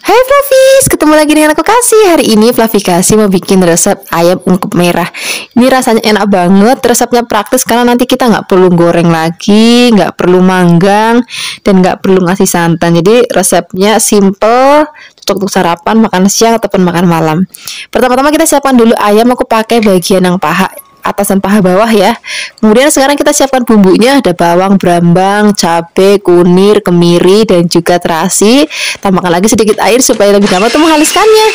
Hai Flavis, ketemu lagi dengan aku Kasih. Hari ini Flavi Kasih mau bikin resep ayam ungkep merah. Ini rasanya enak banget, resepnya praktis karena nanti kita nggak perlu goreng lagi, nggak perlu manggang, dan nggak perlu ngasih santan. Jadi resepnya simple, cocok untuk sarapan, makan siang, ataupun makan malam. Pertama-tama kita siapkan dulu ayam, aku pakai bagian yang paha atas dan paha bawah ya. Kemudian sekarang kita siapkan bumbunya, ada bawang, brambang, cabai, kunir, kemiri, dan juga terasi. Tambahkan lagi sedikit air supaya lebih gampang untuk menghaluskannya.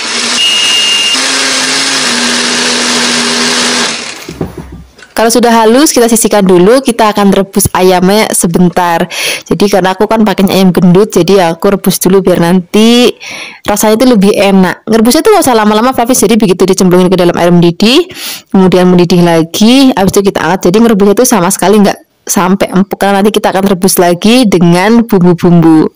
Kalau sudah halus, kita sisihkan dulu. Kita akan rebus ayamnya sebentar. Jadi karena aku kan pakainya ayam gendut, jadi aku rebus dulu biar nanti rasanya itu lebih enak. Ngerebusnya tuh gak usah lama-lama, Flavis. Jadi begitu dicemplungin ke dalam air mendidih, kemudian mendidih lagi, habis itu kita angkat. Jadi ngerebusnya itu sama sekali nggak sampai empuk, karena nanti kita akan rebus lagi dengan bumbu-bumbu.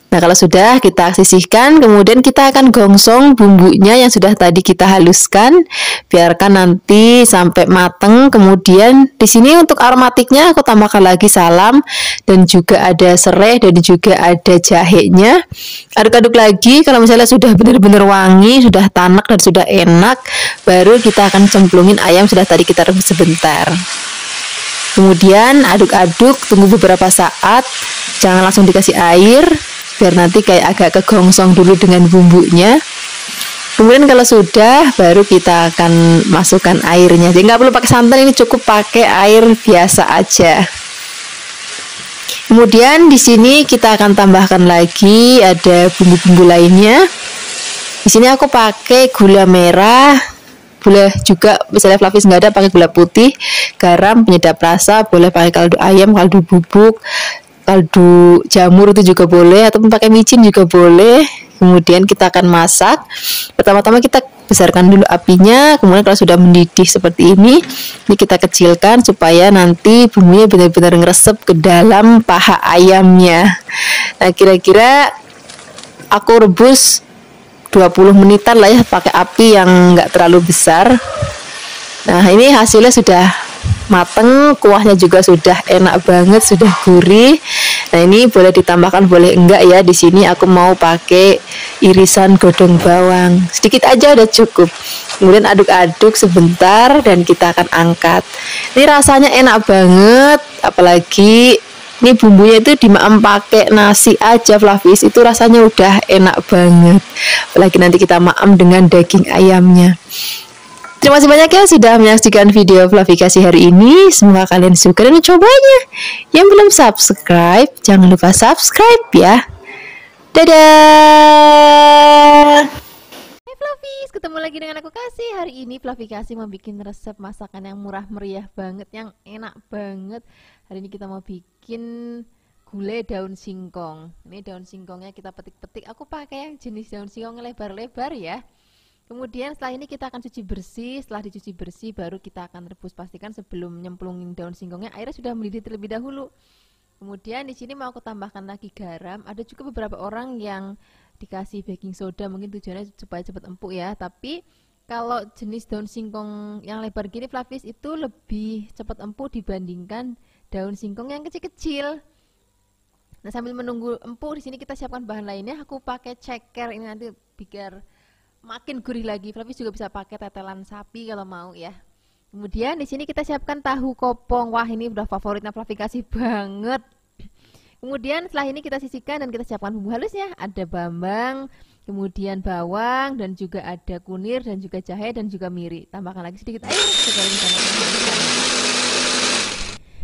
Nah, kalau sudah kita sisihkan, kemudian kita akan gongsong bumbunya yang sudah tadi kita haluskan, biarkan nanti sampai mateng. Kemudian di sini untuk aromatiknya aku tambahkan lagi salam, dan juga ada serai, dan juga ada jahenya. Aduk-aduk lagi. Kalau misalnya sudah benar-benar wangi, sudah tanak dan sudah enak, baru kita akan cemplungin ayam sudah tadi kita rebus sebentar. Kemudian aduk-aduk, tunggu beberapa saat, jangan langsung dikasih air, biar nanti kayak agak kegongsong dulu dengan bumbunya. Kemudian kalau sudah, baru kita akan masukkan airnya. Jadi nggak perlu pakai santan, ini cukup pakai air biasa aja. Kemudian di sini kita akan tambahkan lagi ada bumbu-bumbu lainnya. Di sini aku pakai gula merah, boleh juga misalnya Flavis nggak ada pakai gula putih, garam, penyedap rasa, boleh pakai kaldu ayam, kaldu bubuk, kaldu jamur itu juga boleh, ataupun pakai micin juga boleh. Kemudian kita akan masak. Pertama-tama kita besarkan dulu apinya, kemudian kalau sudah mendidih seperti ini kita kecilkan supaya nanti bumbunya benar-benar ngeresep ke dalam paha ayamnya. Nah, kira-kira aku rebus 20 menitan lah ya, pakai api yang nggak terlalu besar. Nah, ini hasilnya sudah mateng, kuahnya juga sudah enak banget, sudah gurih. Nah, ini boleh ditambahkan, boleh enggak ya. Di sini aku mau pakai irisan godong bawang, sedikit aja udah cukup. Kemudian aduk-aduk sebentar dan kita akan angkat. Ini rasanya enak banget, apalagi ini bumbunya itu dimaem pakai nasi aja, Flavis, itu rasanya udah enak banget. Apalagi nanti kita maem dengan daging ayamnya. Terima kasih banyak ya sudah menyaksikan video Flavi Kasih hari ini. Semoga kalian suka dan mencobanya. Yang belum subscribe, jangan lupa subscribe ya. Dadah. Hai Flavis, ketemu lagi dengan aku Kasih. Hari ini Flavi Kasih mau bikin resep masakan yang murah meriah banget, yang enak banget. Hari ini kita mau bikin gulai daun singkong. Ini daun singkongnya kita petik-petik. Aku pakai yang jenis daun singkong lebar-lebar ya. Kemudian setelah ini kita akan cuci bersih. Setelah dicuci bersih baru kita akan rebus. Pastikan sebelum nyemplungin daun singkongnya airnya sudah mendidih terlebih dahulu. Kemudian di sini mau aku tambahkan lagi garam. Ada juga beberapa orang yang dikasih baking soda, mungkin tujuannya supaya cepat empuk ya. Tapi kalau jenis daun singkong yang lebar gini, Flavis, itu lebih cepat empuk dibandingkan daun singkong yang kecil-kecil. Nah, sambil menunggu empuk, di sini kita siapkan bahan lainnya. Aku pakai ceker, ini nanti biar makin gurih lagi. Flavis juga bisa pakai tetelan sapi kalau mau ya. Kemudian di sini kita siapkan tahu kopong. Wah, ini udah favoritnya Flavi Kasih banget. Kemudian setelah ini kita sisihkan dan kita siapkan bumbu halusnya. Ada bawang, kemudian bawang, dan juga ada kunir, dan juga jahe, dan juga miri. Tambahkan lagi sedikit air.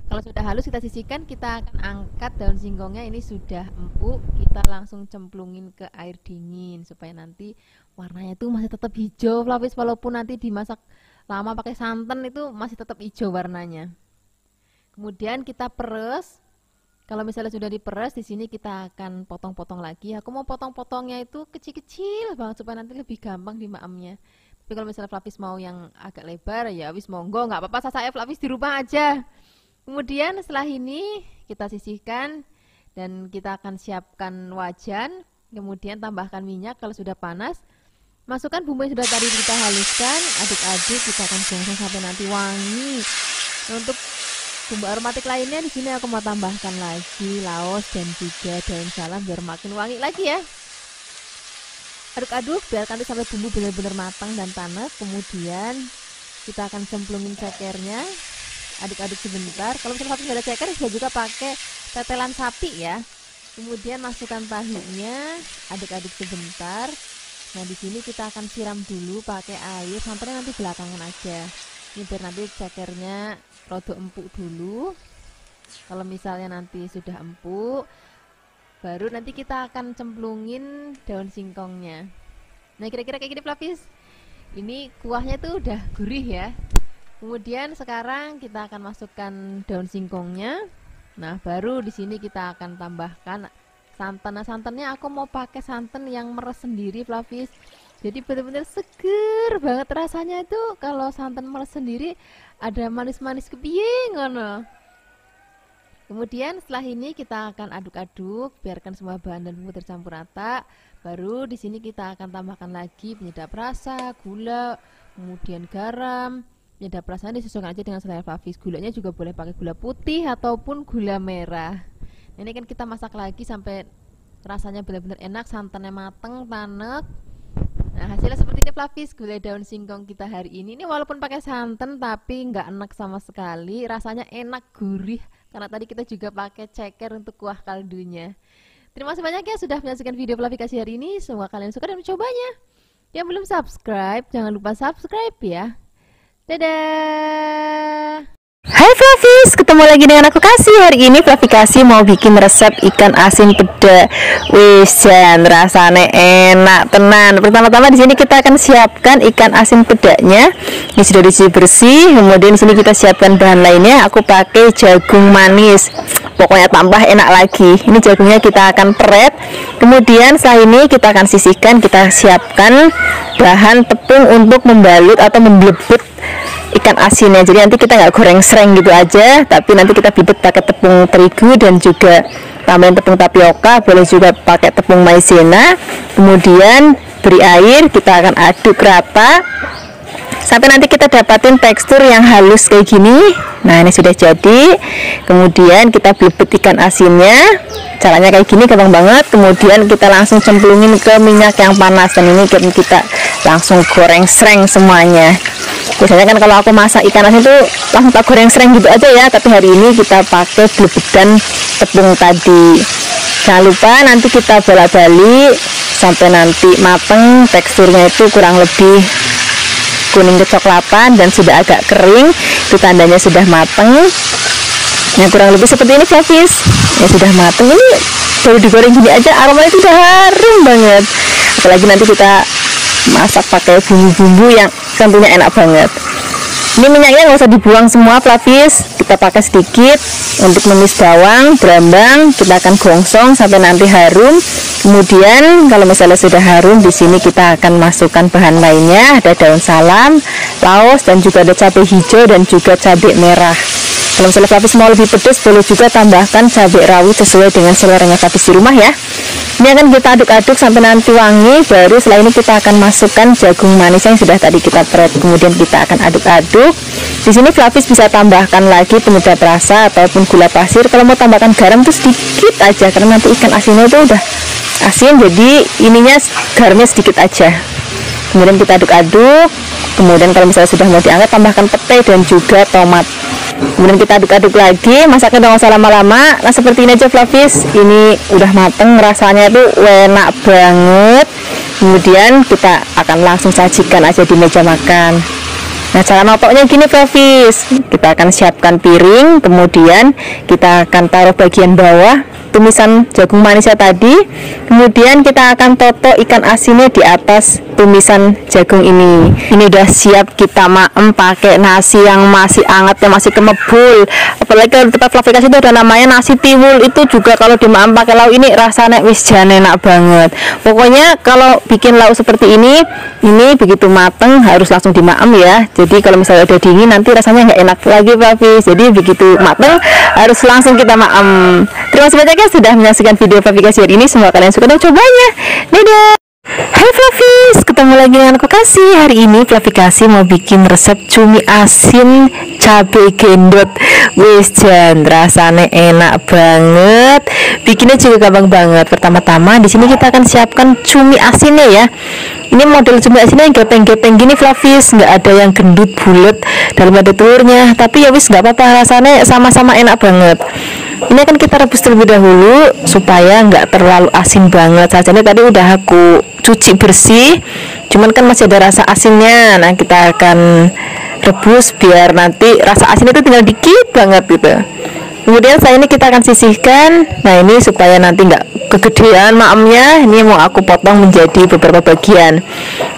Kalau sudah halus kita sisihkan, kita akan angkat daun singkongnya. Ini sudah empuk, kita langsung cemplungin ke air dingin supaya nanti warnanya tuh masih tetap hijau, Flavis, walaupun nanti dimasak lama pakai santan itu masih tetap hijau warnanya. Kemudian kita peres. Kalau misalnya sudah diperes, di sini kita akan potong-potong lagi. Aku mau potong-potongnya itu kecil-kecil banget supaya nanti lebih gampang dimaamnya. Tapi kalau misalnya Flavis mau yang agak lebar ya wis monggo, nggak apa-apa, saya Flavis di rumah aja. Kemudian setelah ini kita sisihkan dan kita akan siapkan wajan. Kemudian tambahkan minyak kalau sudah panas. Masukkan bumbu yang sudah tadi kita haluskan, aduk-aduk, kita akan gongsong sampai nanti wangi. Nah, untuk bumbu aromatik lainnya di sini aku mau tambahkan lagi laos dan juga daun salam biar makin wangi lagi ya. Aduk-aduk, biarkan itu sampai bumbu benar-benar matang dan tanek. Kemudian kita akan cemplungin cekernya, aduk-aduk sebentar. Kalau misalnya nggak ada ceker, bisa juga pakai tetelan sapi ya. Kemudian masukkan tahunya, aduk-aduk sebentar. Nah di sini kita akan siram dulu pakai air, santannya nanti belakangan aja. Ini biar nanti cekernya rodok empuk dulu. Kalau misalnya nanti sudah empuk, baru nanti kita akan cemplungin daun singkongnya. Nah kira-kira kayak gini Flavis. Ini kuahnya tuh udah gurih ya. Kemudian sekarang kita akan masukkan daun singkongnya. Nah baru di sini kita akan tambahkan santan. Nah santannya aku mau pakai santan yang meres sendiri Flavis. Jadi benar-benar seger banget rasanya itu. Kalau santan meres sendiri ada manis-manis kepiye ngono. Kemudian setelah ini kita akan aduk-aduk, biarkan semua bahan dan bumbu tercampur rata. Baru di sini kita akan tambahkan lagi penyedap rasa, gula, kemudian garam. Penyedap rasanya disesuaikan aja dengan selera Flavis. Gulanya juga boleh pakai gula putih ataupun gula merah. Ini kan kita masak lagi sampai rasanya benar-benar enak, santannya mateng, tanek. Nah hasilnya seperti ini Flavis, gulai daun singkong kita hari ini. Ini walaupun pakai santan tapi nggak enak sama sekali, rasanya enak, gurih. Karena tadi kita juga pakai ceker untuk kuah kaldunya. Terima kasih banyak ya sudah menyaksikan video Flavikasi hari ini. Semoga kalian suka dan mencobanya. Yang belum subscribe, jangan lupa subscribe ya. Dadah. Hai Flavis, ketemu lagi dengan aku Kasih. Hari ini Flavikasi mau bikin resep ikan asin peda. Wisan, rasanya enak tenan. Pertama-tama di sini kita akan siapkan ikan asin pedanya. Ini sudah dicuci bersih. Kemudian di sini kita siapkan bahan lainnya. Aku pakai jagung manis. Pokoknya tambah enak lagi. Ini jagungnya kita akan peret. Kemudian setelah ini kita akan sisihkan. Kita siapkan bahan tepung untuk membalut atau memblebet ikan asinnya. Jadi nanti kita nggak goreng sereng gitu aja, tapi nanti kita blebet pakai tepung terigu dan juga tambahin tepung tapioka, boleh juga pakai tepung maizena. Kemudian beri air, kita akan aduk rata sampai nanti kita dapatin tekstur yang halus kayak gini. Nah ini sudah jadi. Kemudian kita blebet ikan asinnya. Caranya kayak gini gampang banget. Kemudian kita langsung cemplungin ke minyak yang panas, dan ini kita langsung goreng sereng semuanya. Biasanya kan kalau aku masak ikan asin itu langsung tak goreng sereng gitu aja ya, tapi hari ini kita pakai blebetan tepung tadi. Jangan lupa nanti kita bolak-balik sampai nanti mateng, teksturnya itu kurang lebih kuning kecoklatan dan sudah agak kering, itu tandanya sudah mateng. Yang kurang lebih seperti ini Flavis. Ya sudah mateng, ini baru digoreng gini aja aromanya itu udah harum banget. Apalagi nanti kita masak pakai bumbu-bumbu yang tentunya enak banget. Ini minyaknya nggak usah dibuang semua Flavis, kita pakai sedikit untuk menumis bawang, berambang. Kita akan gongsong sampai nanti harum. Kemudian kalau misalnya sudah harum, di sini kita akan masukkan bahan lainnya. Ada daun salam, laos, dan juga ada cabai hijau dan juga cabai merah. Kalau misalnya Flavis mau lebih pedas, boleh juga tambahkan cabai rawit sesuai dengan seleranya Flavis di rumah ya. Ini akan kita aduk-aduk sampai nanti wangi. Baru setelah ini kita akan masukkan jagung manis yang sudah tadi kita peret. Kemudian kita akan aduk-aduk. Di sini Flavis bisa tambahkan lagi penyedap rasa ataupun gula pasir. Kalau mau tambahkan garam itu sedikit aja, karena nanti ikan asinnya itu udah asin, jadi ininya garamnya sedikit aja. Kemudian kita aduk-aduk. Kemudian kalau misalnya sudah mau diangkat, tambahkan pete dan juga tomat. Kemudian kita aduk-aduk lagi, masaknya jangan usah lama-lama. Nah seperti ini aja Flavis, ini udah mateng, rasanya itu enak banget. Kemudian kita akan langsung sajikan aja di meja makan. Nah cara notoknya gini Flavis, kita akan siapkan piring, kemudian kita akan taruh bagian bawah tumisan jagung manisnya tadi. Kemudian kita akan toto ikan asinnya di atas tumisan jagung ini. Ini udah siap kita maem pakai nasi yang masih hangat, yang masih kemebul. Apalagi kalau di tempat Flavikasi itu ada namanya nasi tiwul. Itu juga kalau dimaem pakai lauk ini rasanya wis jan enak banget. Pokoknya kalau bikin lauk seperti ini begitu mateng harus langsung dimaem ya. Jadi kalau misalnya udah dingin nanti rasanya nggak enak lagi Flavis. Jadi begitu mateng harus langsung kita maem. Terima kasih banyak ya sudah menyaksikan video Flavikasi hari ini. Semoga kalian suka dan cobanya. Dadah. Hai Flavis, ketemu lagi dengan aku Kasih. Hari ini Fluffy Kasih mau bikin resep cumi asin cabai gendot. Wis jan, rasanya enak banget. Bikinnya juga gampang banget. Pertama-tama di sini kita akan siapkan cumi asinnya ya. Ini model cumi asinnya yang gepeng-gepeng gini Fluffy, nggak ada yang gendut bulat dalam ada telurnya. Tapi ya wis nggak apa-apa, rasanya sama-sama enak banget. Ini akan kita rebus terlebih dahulu supaya nggak terlalu asin banget. Sajanya tadi udah aku cuci bersih, cuman kan masih ada rasa asinnya. Nah kita akan rebus biar nanti rasa asin itu tinggal dikit banget gitu. Kemudian setelah ini kita akan sisihkan. Nah ini supaya nanti nggak kegedean maemnya, ini mau aku potong menjadi beberapa bagian.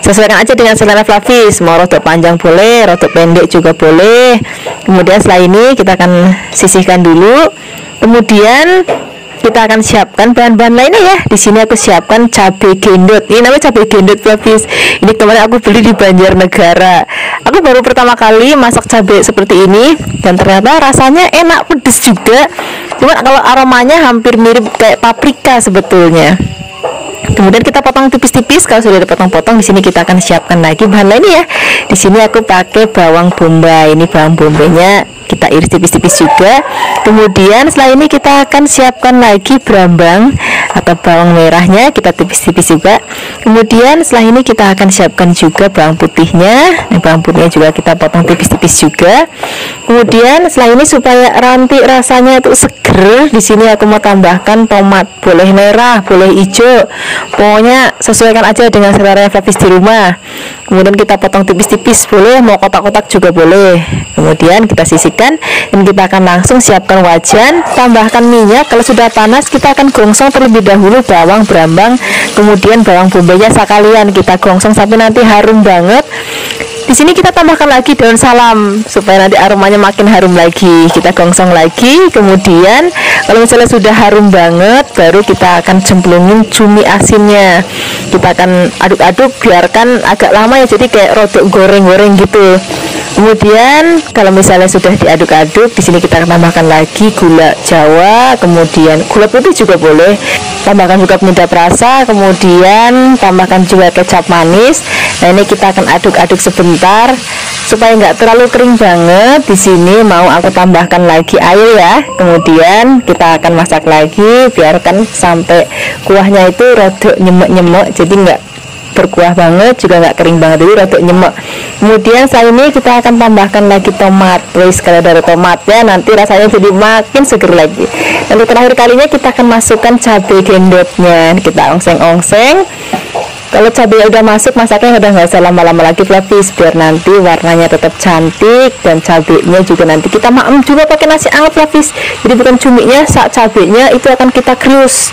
Sesuaikan aja dengan selera Fluffy, mau rodok panjang boleh, rodok pendek juga boleh. Kemudian setelah ini kita akan sisihkan dulu. Kemudian kita akan siapkan bahan-bahan lainnya ya. Di sini aku siapkan cabai gendot. Ini namanya cabai gendot Fluffy. Ini kemarin aku beli di Banjarnegara. Aku baru pertama kali masak cabai seperti ini dan ternyata rasanya enak, pedes juga. Cuma kalau aromanya hampir mirip kayak paprika sebetulnya. Kemudian kita potong tipis-tipis. Kalau sudah dipotong-potong, di sini kita akan siapkan lagi bahan lainnya ya. Di sini aku pakai bawang bombay. Ini bawang bombaynya kita iris tipis-tipis juga. Kemudian setelah ini kita akan siapkan lagi brambang atau bawang merahnya, kita tipis-tipis juga. Kemudian setelah ini kita akan siapkan juga bawang putihnya. Nah, bawang putihnya juga kita potong tipis-tipis juga. Kemudian setelah ini supaya nanti rasanya itu seger, di sini aku mau tambahkan tomat, boleh merah, boleh hijau. Pokoknya sesuaikan aja dengan selera Fluffy di rumah. Kemudian kita potong tipis-tipis boleh, mau kotak-kotak juga boleh. Kemudian kita sisihkan dan kita akan langsung siapkan wajan, tambahkan minyak. Kalau sudah panas kita akan gongsong terlebih dahulu bawang brambang, kemudian bawang bombaynya sekalian kita gongsong sampai nanti harum banget. Di sini kita tambahkan lagi daun salam supaya nanti aromanya makin harum lagi. Kita gongsong lagi. Kemudian kalau misalnya sudah harum banget, baru kita akan cemplungin cumi asinnya. Kita akan aduk-aduk, biarkan agak lama ya, jadi kayak rodok goreng-goreng gitu. Kemudian kalau misalnya sudah diaduk-aduk, di sini kita akan tambahkan lagi gula Jawa, kemudian gula putih juga boleh. Tambahkan juga penyedap rasa, kemudian tambahkan juga kecap manis. Nah ini kita akan aduk-aduk sebentar supaya nggak terlalu kering banget. Di sini mau aku tambahkan lagi air ya. Kemudian kita akan masak lagi, biarkan sampai kuahnya itu rodok nyemek-nyemek, jadi nggak berkuah banget juga nggak kering banget, jadi rodok nyemek. Kemudian setelah ini kita akan tambahkan lagi tomat. Wis kalau dari tomatnya nanti rasanya jadi makin seger lagi. Dan terakhir kalinya kita akan masukkan cabai gendotnya, kita ongseng-ongseng. Kalau cabai udah masuk, masaknya udah nggak usah lama-lama lagi Fluffy, biar nanti warnanya tetap cantik dan cabainya juga nanti kita maem juga pakai nasi anget Fluffy. Jadi bukan cuminya, saat cabainya itu akan kita krius.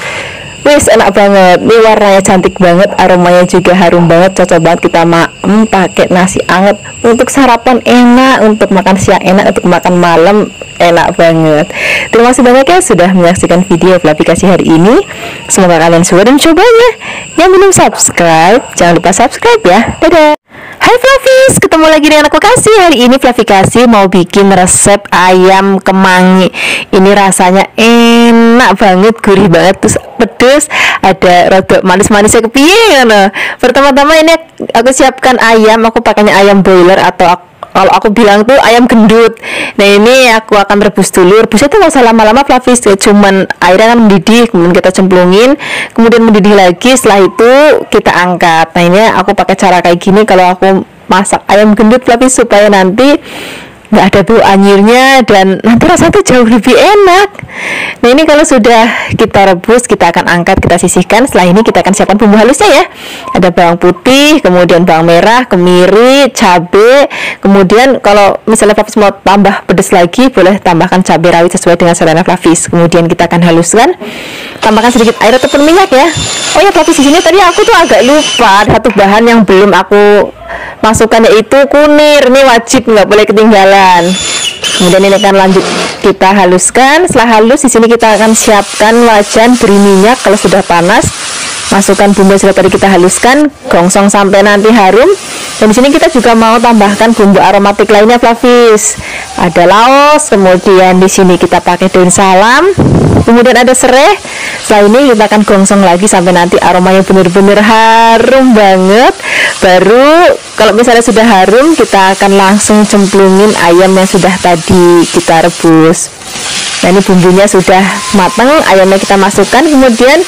Wis enak banget, ini warnanya cantik banget, aromanya juga harum banget, cocok banget kita maem pakai nasi anget untuk sarapan enak, untuk makan siang enak, untuk makan malam enak banget. Terima kasih banyak ya sudah menyaksikan video Fluffy Kasih hari ini. Semoga kalian suka dan mencobanya. Yang belum subscribe, jangan lupa subscribe ya. Dadah. Hai Fluffy, ketemu lagi dengan aku Kasih. Hari ini Fluffy Kasih mau bikin resep ayam kemangi. Ini rasanya enak banget, gurih banget, terus pedes, ada rodok manis-manisnya kepiye ngono. Pertama-tama ini aku siapkan ayam, aku pakainya ayam broiler atau kalau aku bilang tuh ayam gendut. Nah ini aku akan rebus dulu. Rebusnya tuh nggak usah lama-lama Fluffy, cuman airnya kan mendidih, kemudian kita cemplungin, kemudian mendidih lagi. Setelah itu kita angkat. Nah ini aku pakai cara kayak gini kalau aku masak ayam gendut Fluffy, supaya nanti nggak ada bau anyirnya dan nanti rasanya tuh jauh lebih enak. Nah ini kalau sudah kita rebus, kita akan angkat, kita sisihkan. Setelah ini kita akan siapkan bumbu halusnya ya. Ada bawang putih, kemudian bawang merah, kemiri, cabai. Kemudian kalau misalnya Fluffy mau tambah pedas lagi, boleh tambahkan cabai rawit sesuai dengan selera Fluffy. Kemudian kita akan haluskan, tambahkan sedikit air ataupun minyak ya. Oh ya Fluffy, di sini tadi aku tuh agak lupa satu bahan yang belum aku masukkan, yaitu kunir. Ini wajib, nggak boleh ketinggalan. Kemudian ini akan lanjut kita haluskan. Setelah halus, di sini kita akan siapkan wajan, beri minyak. Kalau sudah panas, masukkan bumbu yang sudah tadi kita haluskan, gongsong sampai nanti harum. Dan di sini kita juga mau tambahkan bumbu aromatik lainnya Fluffy. Ada laos, kemudian di sini kita pakai daun salam, kemudian ada serai, Setelah ini kita akan gongsong lagi sampai nanti aromanya bener-bener harum banget. Baru kalau misalnya sudah harum, kita akan langsung cemplungin ayam yang sudah tadi kita rebus. Nah, ini bumbunya sudah matang, ayamnya kita masukkan, kemudian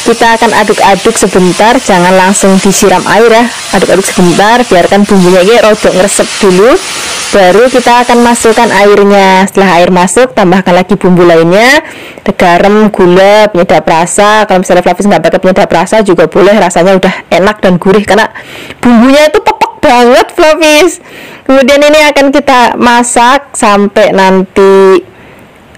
kita akan aduk-aduk sebentar, jangan langsung disiram air ya. Aduk-aduk sebentar, biarkan bumbunya ini rodok ngeresep dulu. Baru kita akan masukkan airnya. Setelah air masuk, tambahkan lagi bumbu lainnya, garam, gula, penyedap rasa. Kalau misalnya Flavis nggak pakai penyedap rasa juga boleh, rasanya udah enak dan gurih karena bumbunya itu pepek banget Flavis. Kemudian ini akan kita masak sampai nanti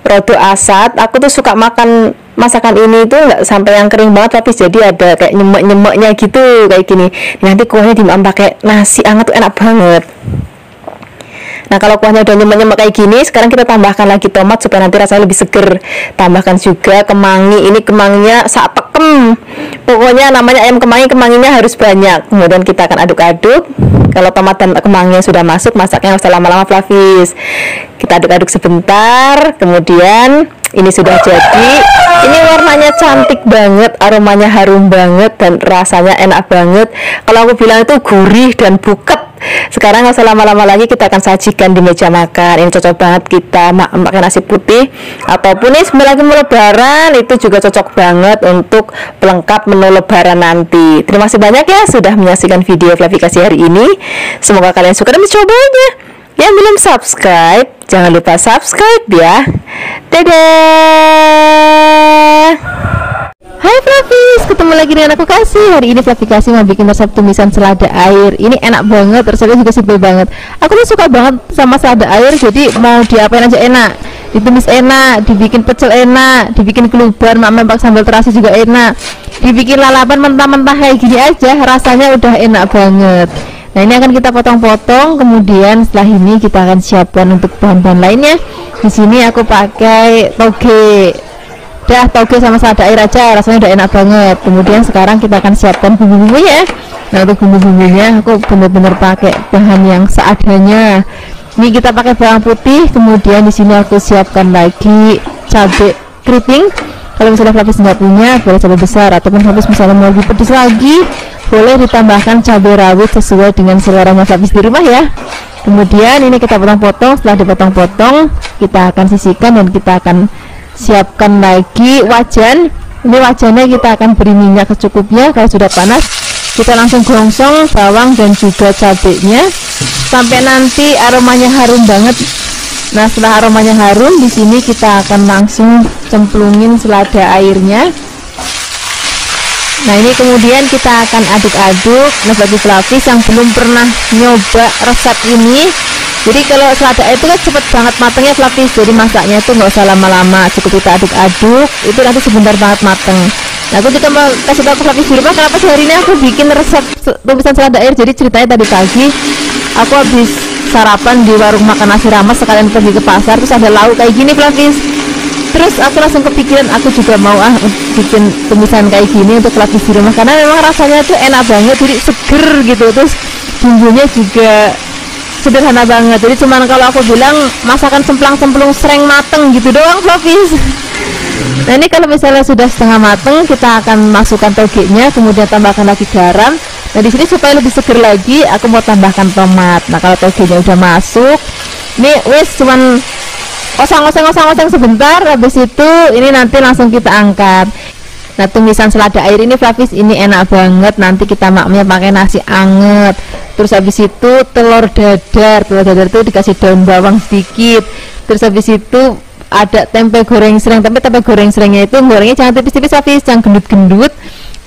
rodok asat. Aku tuh suka makan masakan ini tuh nggak sampai yang kering banget, tapi jadi ada kayak nyemek-nyemeknya gitu kayak gini. Nanti kuahnya dimakan pakai nasi anget tuh enak banget. Nah, kalau kuahnya udah nyemek-nyemek kayak gini, sekarang kita tambahkan lagi tomat supaya nanti rasanya lebih seger. Tambahkan juga kemangi. Ini kemanginya sak pekem. Pokoknya namanya ayam kemangi, kemanginya harus banyak. Kemudian kita akan aduk-aduk. Kalau tomat dan kemanginya sudah masuk, masaknya nggak usah lama-lama Flavis. Kita aduk-aduk sebentar. Kemudian ini sudah jadi. Ini warnanya cantik banget, aromanya harum banget, dan rasanya enak banget. Kalau aku bilang itu gurih dan buket. Sekarang nggak usah lama-lama lagi, kita akan sajikan di meja makan. Ini cocok banget kita makan nasi putih, ataupun ini sebentar lagi mau lebaran, itu juga cocok banget untuk pelengkap menu lebaran nanti. Terima kasih banyak ya sudah menyaksikan video Flavikasi hari ini. Semoga kalian suka dan mencobanya. Yang belum subscribe, jangan lupa subscribe ya. Dadah. Hai Flavis, ketemu lagi dengan aku Kasih. Hari ini Flavikasi mau bikin resep tumisan selada air. Ini enak banget, resepnya juga simpel banget. Aku tuh suka banget sama selada air, jadi mau diapain aja enak. Ditumis enak, dibikin pecel enak, dibikin keluban, mama pakai sambal terasi juga enak. Dibikin lalapan mentah-mentah kayak gini aja, rasanya udah enak banget. Nah, ini akan kita potong-potong, kemudian setelah ini kita akan siapkan untuk bahan-bahan lainnya. Di sini aku pakai toge. Dah, toge sama selada air aja, rasanya udah enak banget. Kemudian sekarang kita akan siapkan bumbu-bumbunya. Nah, untuk bumbu-bumbunya aku bener-bener pakai bahan yang seadanya. Ini kita pakai bawang putih, kemudian di sini aku siapkan lagi cabai keriting. Kalau misalnya Flavis nggak punya, boleh cabai besar, ataupun Flavis misalnya mau lebih pedas lagi, boleh ditambahkan cabai rawit sesuai dengan seleranya Flavis di rumah ya. Kemudian ini kita potong-potong. Setelah dipotong-potong, kita akan sisihkan dan kita akan siapkan lagi wajan. Ini wajannya kita akan beri minyak secukupnya. Kalau sudah panas, kita langsung gongsong bawang dan juga cabenya sampai nanti aromanya harum banget. Nah, setelah aromanya harum, di sini kita akan langsung cemplungin selada airnya. Nah, ini kemudian kita akan aduk-aduk. Nah, bagi Flavis yang belum pernah nyoba resep ini, jadi kalau selada air itu kan cepet banget matangnya Flavis, jadi masaknya itu nggak usah lama-lama, cukup kita aduk-aduk, itu nanti sebentar banget mateng. Nah, aku juga mau kasih tahu ke Flavis di rumah kenapa sih hari ini aku bikin resep tumisan selada air. Jadi ceritanya tadi pagi aku habis sarapan di warung makan nasi ramas, sekalian pergi ke pasar, terus ada lauk kayak gini Flavis. Terus aku langsung kepikiran aku juga mau bikin tumisan kayak gini untuk Flavis di rumah, karena memang rasanya tuh enak banget, jadi seger gitu. Terus bumbunya juga sederhana banget, jadi cuman kalau aku bilang masakan cemplang-cemplung sereng mateng gitu doang Flavis. Nah, ini kalau misalnya sudah setengah mateng, kita akan masukkan togenya, kemudian tambahkan lagi garam. Nah, di sini supaya lebih seger lagi, aku mau tambahkan tomat. Nah, kalau togenya udah masuk, ini wis cuman oseng-oseng sebentar, habis itu ini nanti langsung kita angkat. Nah, tumisan selada air ini Flavis ini enak banget, nanti kita maknya pakai nasi anget. Terus habis itu telur dadar itu dikasih daun bawang sedikit. Terus habis itu ada tempe goreng sereng, tapi tempe goreng serengnya itu gorengnya jangan tipis-tipis Flavis, jangan gendut-gendut.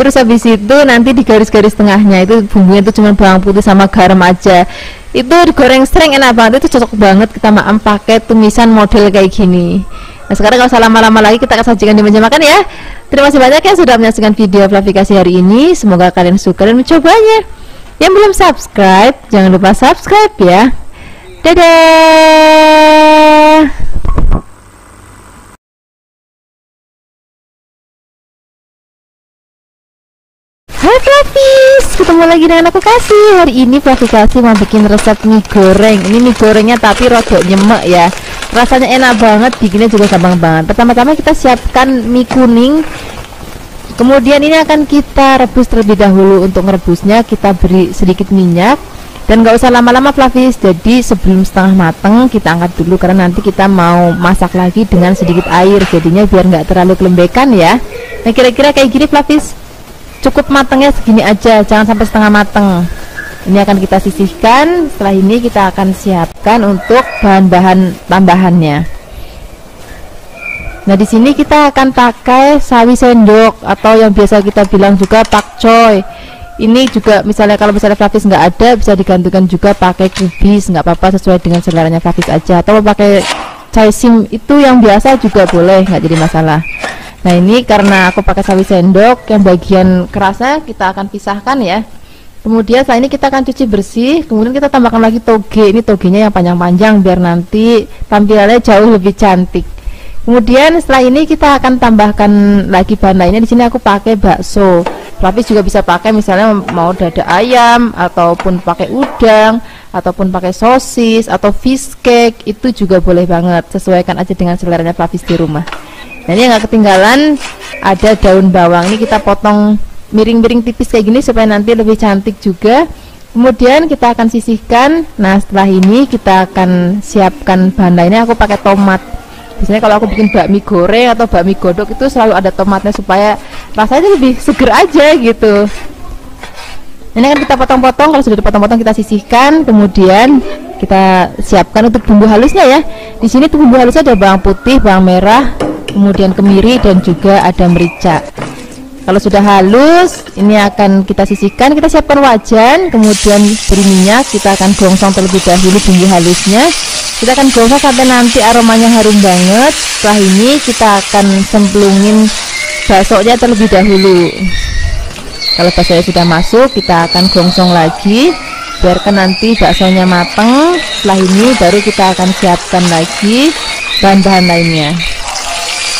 Terus habis itu nanti di garis-garis tengahnya itu bumbunya itu cuma bawang putih sama garam aja. Itu digoreng sereng enak banget, itu cocok banget kita makan pakai tumisan model kayak gini. Nah, sekarang kalau usah lama-lama lagi, kita akan sajikan di meja makan ya. Terima kasih banyak ya sudah menyaksikan video Flavikasi hari ini. Semoga kalian suka dan mencobanya. Yang belum subscribe, jangan lupa subscribe ya. Dadah. Hai Flavis, ketemu lagi dengan aku Kasih. Hari ini Flavikasi mau bikin resep mie goreng. Ini mie gorengnya tapi rodok nyemek ya. Rasanya enak banget, bikinnya juga gampang banget. Pertama-tama kita siapkan mie kuning. Kemudian ini akan kita rebus terlebih dahulu. Untuk merebusnya kita beri sedikit minyak dan nggak usah lama-lama Flavis. Jadi sebelum setengah mateng kita angkat dulu karena nanti kita mau masak lagi dengan sedikit air, jadinya biar nggak terlalu kelembekan ya. Nah kira-kira kayak gini Flavis, cukup matangnya segini aja, jangan sampai setengah mateng. Ini akan kita sisihkan. Setelah ini kita akan siapkan untuk bahan-bahan tambahannya. Nah di sini kita akan pakai sawi sendok atau yang biasa kita bilang juga pakcoy. Ini juga misalnya kalau misalnya Flavis nggak ada, bisa digantikan juga pakai kubis, nggak apa-apa, sesuai dengan seleranya Flavis aja. Atau pakai caisim itu yang biasa juga boleh, nggak jadi masalah. Nah ini karena aku pakai sawi sendok, yang bagian kerasnya kita akan pisahkan ya. Kemudian setelah ini kita akan cuci bersih. Kemudian kita tambahkan lagi toge. Ini togenya yang panjang-panjang biar nanti tampilannya jauh lebih cantik. Kemudian setelah ini kita akan tambahkan lagi bahan lainnya. Di sini aku pakai bakso. Flavis juga bisa pakai misalnya mau dada ayam, ataupun pakai udang, ataupun pakai sosis atau fish cake, itu juga boleh banget. Sesuaikan aja dengan seleranya Flavis di rumah. Nah ini nggak ketinggalan ada daun bawang. Ini kita potong miring-miring tipis kayak gini supaya nanti lebih cantik juga. Kemudian kita akan sisihkan. Nah setelah ini kita akan siapkan bahan lainnya. Aku pakai tomat. Biasanya kalau aku bikin bakmi goreng atau bakmi godok itu selalu ada tomatnya supaya rasanya lebih seger aja gitu. Ini akan kita potong-potong. Kalau sudah dipotong-potong kita sisihkan. Kemudian kita siapkan untuk bumbu halusnya ya. Di sini tuh bumbu halusnya ada bawang putih, bawang merah, kemudian kemiri dan juga ada merica. Kalau sudah halus, ini akan kita sisihkan. Kita siapkan wajan, kemudian beri minyak. Kita akan gongsong terlebih dahulu bumbu halusnya. Kita akan gongsong sampai nanti aromanya harum banget. Setelah ini kita akan cemplungin baksonya terlebih dahulu. Kalau baksonya sudah masuk, kita akan gongsong lagi. Biarkan nanti baksonya mateng. Setelah ini baru kita akan siapkan lagi bahan-bahan lainnya.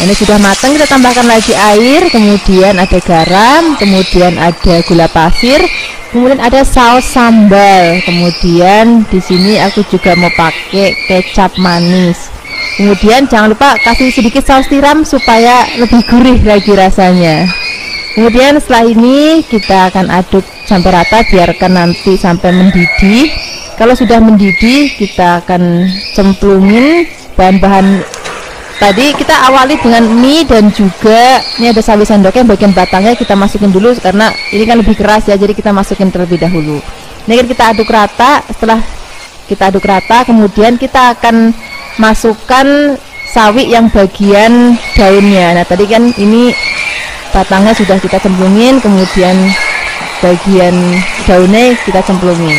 Ini sudah matang, kita tambahkan lagi air, kemudian ada garam, kemudian ada gula pasir, kemudian ada saus sambal. Kemudian di sini aku juga mau pakai kecap manis. Kemudian jangan lupa kasih sedikit saus tiram supaya lebih gurih lagi rasanya. Kemudian setelah ini kita akan aduk sampai rata, biarkan nanti sampai mendidih. Kalau sudah mendidih, kita akan cemplungin bahan-bahan. Tadi kita awali dengan mie dan juga ini ada sawi sendoknya, bagian batangnya kita masukin dulu karena ini kan lebih keras ya, jadi kita masukin terlebih dahulu. Ini kan kita aduk rata. Setelah kita aduk rata, kemudian kita akan masukkan sawi yang bagian daunnya. Nah tadi kan ini batangnya sudah kita cemplungin, kemudian bagian daunnya kita cemplungin.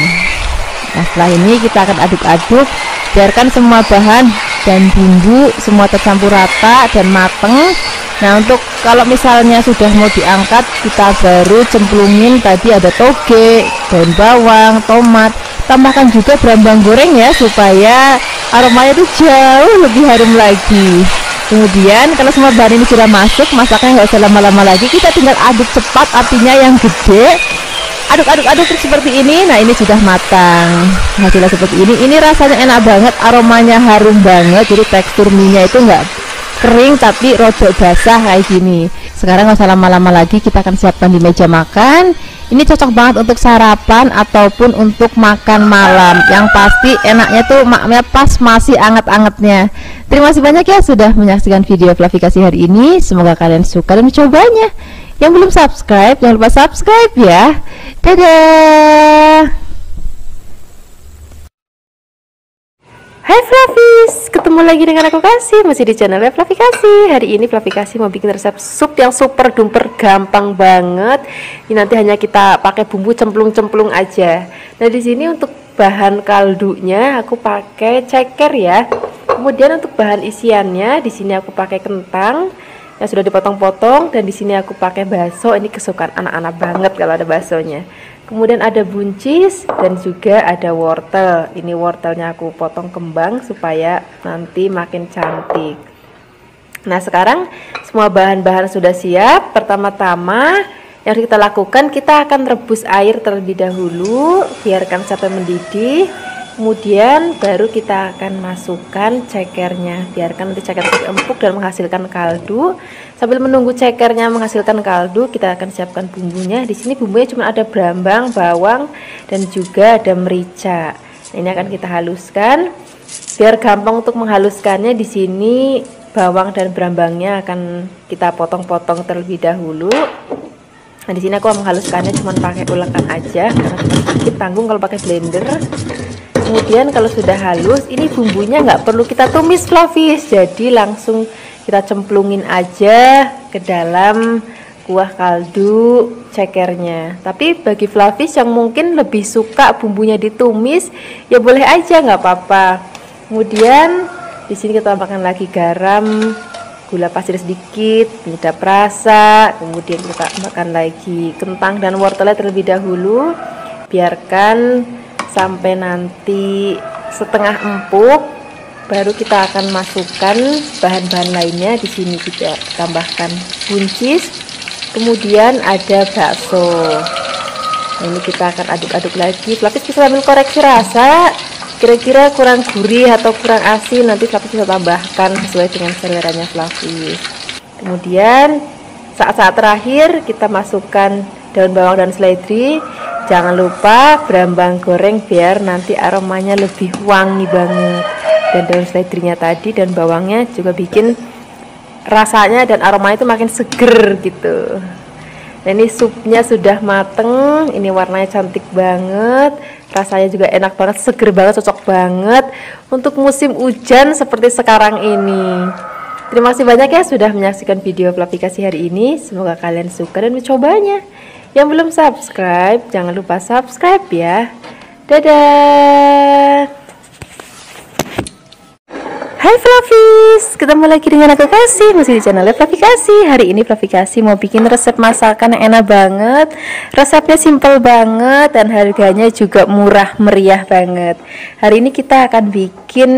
Nah setelah ini kita akan aduk-aduk, biarkan semua bahan dan bumbu semua tercampur rata dan mateng. Nah untuk kalau misalnya sudah mau diangkat, kita baru cemplungin tadi ada toge, daun bawang, tomat, tambahkan juga berambang goreng ya supaya aromanya itu jauh lebih harum lagi. Kemudian kalau semua bahan ini sudah masuk, masaknya nggak usah lama-lama lagi, kita tinggal aduk cepat, apinya yang gede. Aduk-aduk seperti ini. Nah ini sudah matang, hasilnya seperti ini. Ini rasanya enak banget, aromanya harum banget. Jadi tekstur mie-nya itu nggak kering tapi rodok basah kayak gini. Sekarang nggak usah lama-lama lagi, kita akan siapkan di meja makan. Ini cocok banget untuk sarapan ataupun untuk makan malam. Yang pasti enaknya tuh maknya pas masih anget-angetnya. Terima kasih banyak ya sudah menyaksikan video Flavikasi hari ini. Semoga kalian suka dan mencobanya. Yang belum subscribe, jangan lupa subscribe ya. Dadah. Hai Flavis, ketemu lagi dengan aku Kasih, masih di channel Flavikasi. Hari ini Flavikasi mau bikin resep sup yang super duper gampang banget. Ini nanti hanya kita pakai bumbu cemplung-cemplung aja. Nah di sini untuk bahan kaldunya aku pakai ceker ya. Kemudian untuk bahan isiannya di sini aku pakai kentang yang sudah dipotong-potong, dan di sini aku pakai bakso. Ini kesukaan anak-anak banget kalau ada baksonya. Kemudian ada buncis dan juga ada wortel. Ini wortelnya aku potong kembang supaya nanti makin cantik. Nah sekarang semua bahan-bahan sudah siap. Pertama-tama yang harus kita lakukan, kita akan rebus air terlebih dahulu, biarkan sampai mendidih. Kemudian baru kita akan masukkan cekernya, biarkan nanti ceker empuk dan menghasilkan kaldu. Sambil menunggu cekernya menghasilkan kaldu, kita akan siapkan bumbunya. Di sini bumbunya cuma ada brambang, bawang, dan juga ada merica. Nah, ini akan kita haluskan. Biar gampang untuk menghaluskannya, di sini bawang dan brambangnya akan kita potong-potong terlebih dahulu. Nah, di sini aku menghaluskannya cuma pakai ulekan aja karena sedikit tanggung kalau pakai blender. Kemudian kalau sudah halus, ini bumbunya nggak perlu kita tumis Flavis, jadi langsung kita cemplungin aja ke dalam kuah kaldu cekernya. Tapi bagi Flavis yang mungkin lebih suka bumbunya ditumis, ya boleh aja, nggak apa-apa. Kemudian di sini kita tambahkan lagi garam, gula pasir sedikit, penyedap rasa. Kemudian kita tambahkan lagi kentang dan wortelnya terlebih dahulu. Biarkan sampai nanti setengah empuk, baru kita akan masukkan bahan-bahan lainnya. Di sini kita tambahkan buncis, kemudian ada bakso. Nah, ini kita akan aduk-aduk lagi. Flavis bisa ambil koreksi rasa, kira-kira kurang gurih atau kurang asin, nanti Flavis bisa tambahkan sesuai dengan seleranya Flavis. Kemudian saat-saat terakhir kita masukkan daun bawang dan seledri. Jangan lupa brambang goreng biar nanti aromanya lebih wangi banget. Dan daun seledrinya tadi dan bawangnya juga bikin rasanya dan aromanya itu makin seger gitu. Nah, ini supnya sudah mateng, ini warnanya cantik banget, rasanya juga enak banget, seger banget, cocok banget untuk musim hujan seperti sekarang ini. Terima kasih banyak ya sudah menyaksikan video Flavikasi hari ini. Semoga kalian suka dan mencobanya. Yang belum subscribe, jangan lupa subscribe ya. Dadah. Hai Flavis, ketemu lagi dengan aku Kasih, masih di channel Flavikasi. Hari ini Flavikasi mau bikin resep masakan yang enak banget. Resepnya simple banget dan harganya juga murah meriah banget. Hari ini kita akan bikin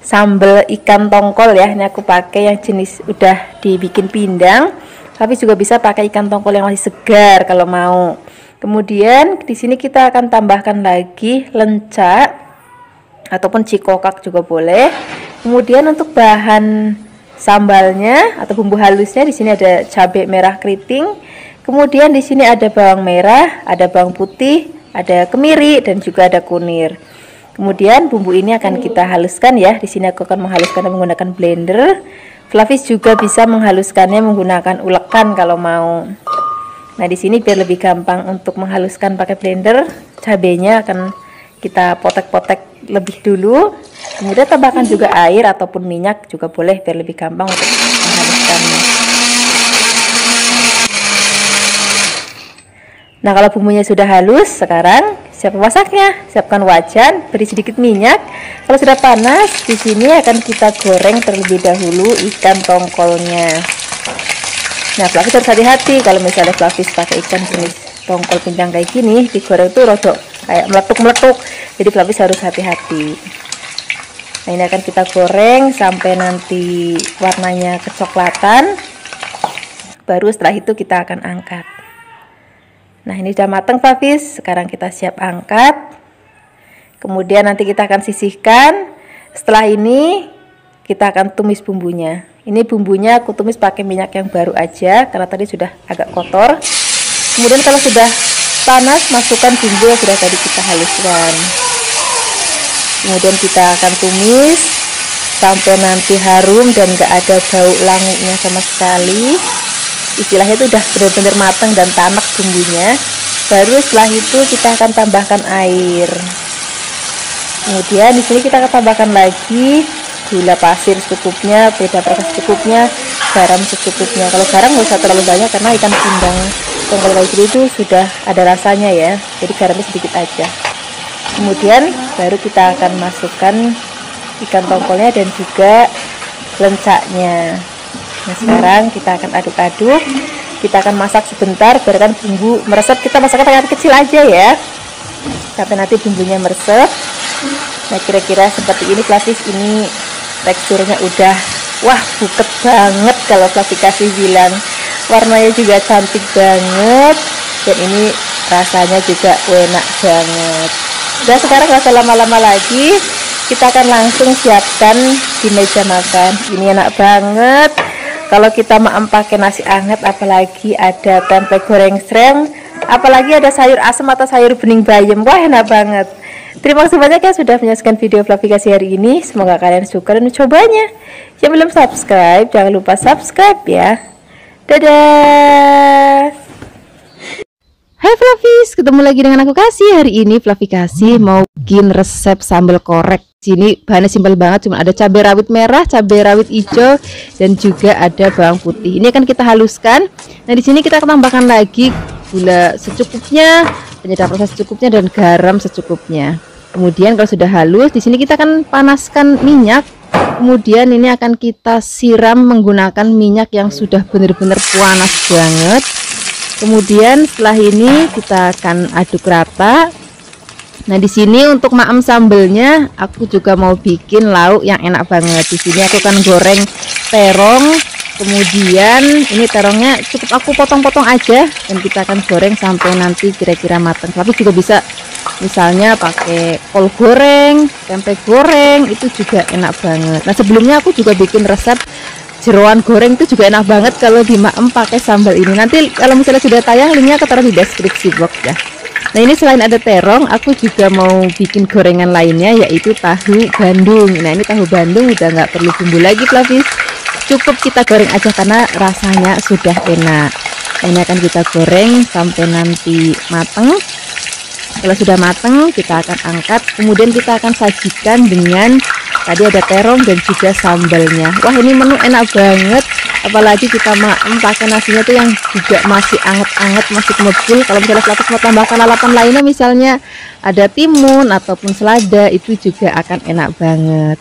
sambal ikan tongkol ya. Ini aku pakai yang jenis udah dibikin pindang, tapi juga bisa pakai ikan tongkol yang masih segar kalau mau. Kemudian di sini kita akan tambahkan lagi lenca ataupun cikokak juga boleh. Kemudian untuk bahan sambalnya atau bumbu halusnya, di sini ada cabai merah keriting. Kemudian di sini ada bawang merah, ada bawang putih, ada kemiri dan juga ada kunir. Kemudian bumbu ini akan kita haluskan ya. Di sini aku akan menghaluskan menggunakan blender. Flavis juga bisa menghaluskannya menggunakan ulekan kalau mau. Nah, di sini biar lebih gampang untuk menghaluskan pakai blender, cabenya akan kita potek-potek lebih dulu. Kemudian tambahkan juga air ataupun minyak juga boleh biar lebih gampang untuk menghaluskannya. Nah, kalau bumbunya sudah halus, sekarang siap masaknya. Siapkan wajan, beri sedikit minyak. Kalau sudah panas, di sini akan kita goreng terlebih dahulu ikan tongkolnya. Nah, Flavis harus hati-hati kalau misalnya Flavis pakai ikan jenis tongkol pindang kayak gini, digoreng tuh rodok kayak meletuk-meletuk. Jadi Flavis harus hati-hati. Nah, ini akan kita goreng sampai nanti warnanya kecoklatan. Baru setelah itu kita akan angkat. Nah, ini sudah matang Flavis. Sekarang kita siap angkat. Kemudian nanti kita akan sisihkan. Setelah ini kita akan tumis bumbunya. Ini bumbunya aku tumis pakai minyak yang baru aja karena tadi sudah agak kotor. Kemudian kalau sudah panas, masukkan bumbu yang sudah tadi kita haluskan. Kemudian kita akan tumis sampai nanti harum dan gak ada bau langitnya sama sekali. Istilahnya itu udah benar-benar matang dan tanak bumbunya. Baru setelah itu kita akan tambahkan air. Kemudian di sini kita akan tambahkan lagi gula pasir secukupnya, penyedap rasa secukupnya, garam secukupnya. Kalau garam nggak usah terlalu banyak karena ikan pindang tongkol kayak gitu itu sudah ada rasanya ya. Jadi garamnya sedikit aja. Kemudian baru kita akan masukkan ikan tongkolnya dan juga lencaknya. Nah, sekarang kita akan aduk-aduk. Kita akan masak sebentar biarkan bumbu meresap. Kita masakkan pakai api kecil aja ya, sampai nanti bumbunya meresap. Nah, kira-kira seperti ini Flavis. Ini teksturnya udah wah buket banget kalau Flavikasi bilang. Warnanya juga cantik banget dan ini rasanya juga enak banget. Udah, sekarang nggak usah lama-lama lagi, kita akan langsung siapkan di meja makan. Ini enak banget Kalau kita maem pakai nasi anget, apalagi ada tempe goreng sreng, apalagi ada sayur asem atau sayur bening bayam, wah enak banget. Terima kasih banyak ya sudah menyaksikan video Flavikasi hari ini. Semoga kalian suka dan mencobanya. Yang belum subscribe, jangan lupa subscribe ya. Dadah. Hai Flavis, ketemu lagi dengan aku Kasih. Hari ini Flavikasi mau bikin resep sambal korek. Sini bahannya simpel banget, cuma ada cabai rawit merah, cabai rawit hijau, dan juga ada bawang putih. Ini akan kita haluskan. Nah, di sini kita akan tambahkan lagi gula secukupnya, penyedap rasa secukupnya, dan garam secukupnya. Kemudian kalau sudah halus, di sini kita akan panaskan minyak. Kemudian ini akan kita siram menggunakan minyak yang sudah benar-benar panas banget. Kemudian setelah ini kita akan aduk rata. Nah, di sini untuk maem sambelnya aku juga mau bikin lauk yang enak banget. Di sini aku akan goreng terong. Kemudian ini terongnya cukup aku potong-potong aja dan kita akan goreng sampai nanti kira-kira matang. Tapi juga bisa misalnya pakai kol goreng, tempe goreng, itu juga enak banget. Nah, sebelumnya aku juga bikin resep jeroan goreng, itu juga enak banget kalau dimaem pakai sambal ini. Nanti kalau misalnya sudah tayang, linknya aku taruh di deskripsi box ya. Nah, ini selain ada terong, aku juga mau bikin gorengan lainnya, yaitu tahu bandung. Nah, ini tahu bandung udah nggak perlu bumbu lagi Flavis, cukup kita goreng aja karena rasanya sudah enak. Nah, ini akan kita goreng sampai nanti mateng. Kalau sudah mateng, kita akan angkat, kemudian kita akan sajikan dengan tadi ada terong dan juga sambalnya. Wah, ini menu enak banget, apalagi kita maem pakai nasinya tuh yang juga masih anget-anget, masih kemebul. Kalau misalnya Flavis mau tambahkan lalapan lainnya, misalnya ada timun ataupun selada, itu juga akan enak banget.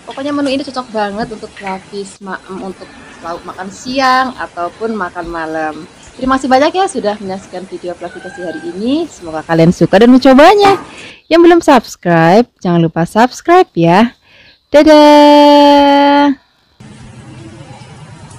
Pokoknya menu ini cocok banget untuk Flavis maem, untuk lauk makan siang ataupun makan malam. Terima kasih banyak ya sudah menyaksikan video Flavikasi hari ini. Semoga kalian suka dan mencobanya. Yang belum subscribe, jangan lupa subscribe ya. Dadah.